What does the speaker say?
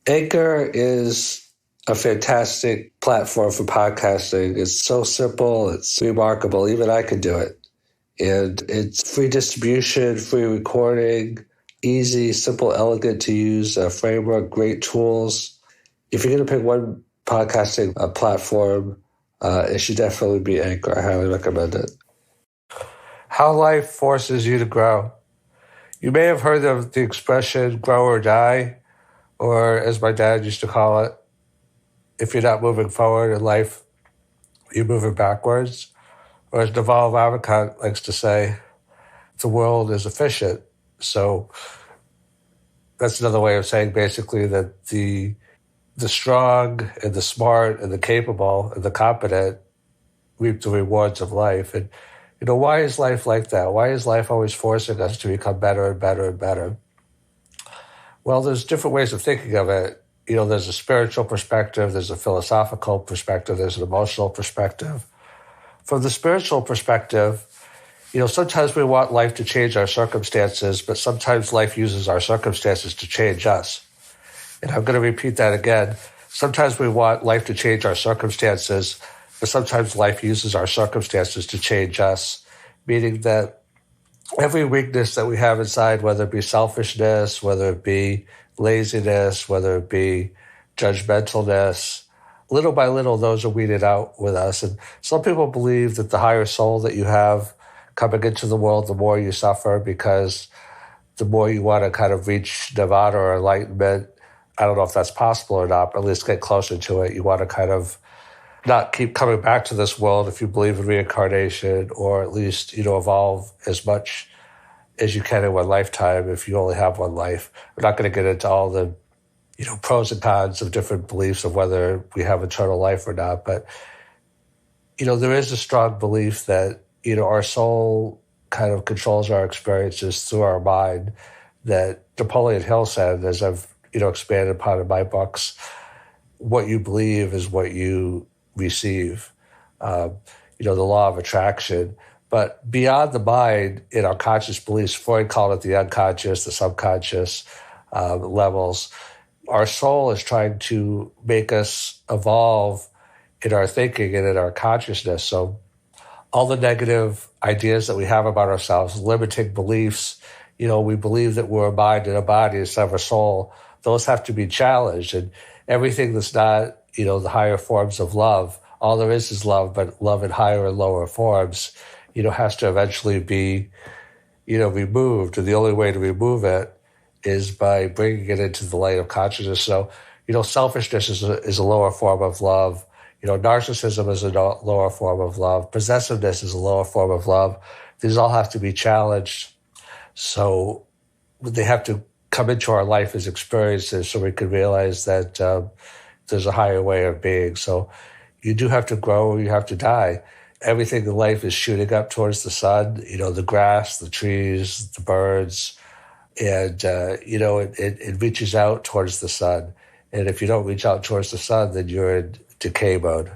Anchor is a fantastic platform for podcasting. It's so simple. It's remarkable. Even I could do it. And it's free distribution, free recording, easy, simple, elegant to use framework, great tools. If you're going to pick one podcasting platform, it should definitely be Anchor. I highly recommend it. How life forces you to grow. You may have heard of the expression grow or die, or as my dad used to call it, if you're not moving forward in life, you're moving backwards. Or as Naval Ravikant likes to say, the world is efficient. So that's another way of saying basically that the strong and the smart and the capable and the competent reap the rewards of life. And, why is life like that? Why is life always forcing us to become better and better and better? Well, there's different ways of thinking of it. There's a spiritual perspective, there's a philosophical perspective, there's an emotional perspective. From the spiritual perspective, sometimes we want life to change our circumstances, but sometimes life uses our circumstances to change us. And I'm going to repeat that again. Sometimes we want life to change our circumstances, but sometimes life uses our circumstances to change us, meaning that every weakness that we have inside, whether it be selfishness, whether it be laziness, whether it be judgmentalness, little by little, those are weeded out with us. And some people believe that the higher soul that you have coming into the world, the more you suffer, because the more you want to kind of reach nirvana or enlightenment. I don't know if that's possible or not, but at least get closer to it. You want to kind of not keep coming back to this world if you believe in reincarnation, or at least, evolve as much as you can in one lifetime if you only have one life. We're not going to get into all the, pros and cons of different beliefs of whether we have eternal life or not. But, there is a strong belief that, our soul kind of controls our experiences through our mind, that Napoleon Hill said, as I've, expanded upon in my books, what you believe is what you receive, the law of attraction. But beyond the mind, in our conscious beliefs, Freud called it the unconscious, the subconscious levels, our soul is trying to make us evolve in our thinking and in our consciousness. So all the negative ideas that we have about ourselves, limiting beliefs, we believe that we're a mind and a body instead of a soul, those have to be challenged. And everything that's not, the higher forms of love, all there is love, but love in higher and lower forms, has to eventually be, removed. And the only way to remove it is by bringing it into the light of consciousness. So, selfishness is a lower form of love. Narcissism is a lower form of love. Possessiveness is a lower form of love. These all have to be challenged. So they have to come into our life as experiences so we can realize that there's a higher way of being. So you do have to grow or you have to die. Everything in life is shooting up towards the sun, the grass, the trees, the birds, and, it reaches out towards the sun. And if you don't reach out towards the sun, then you're in decay mode.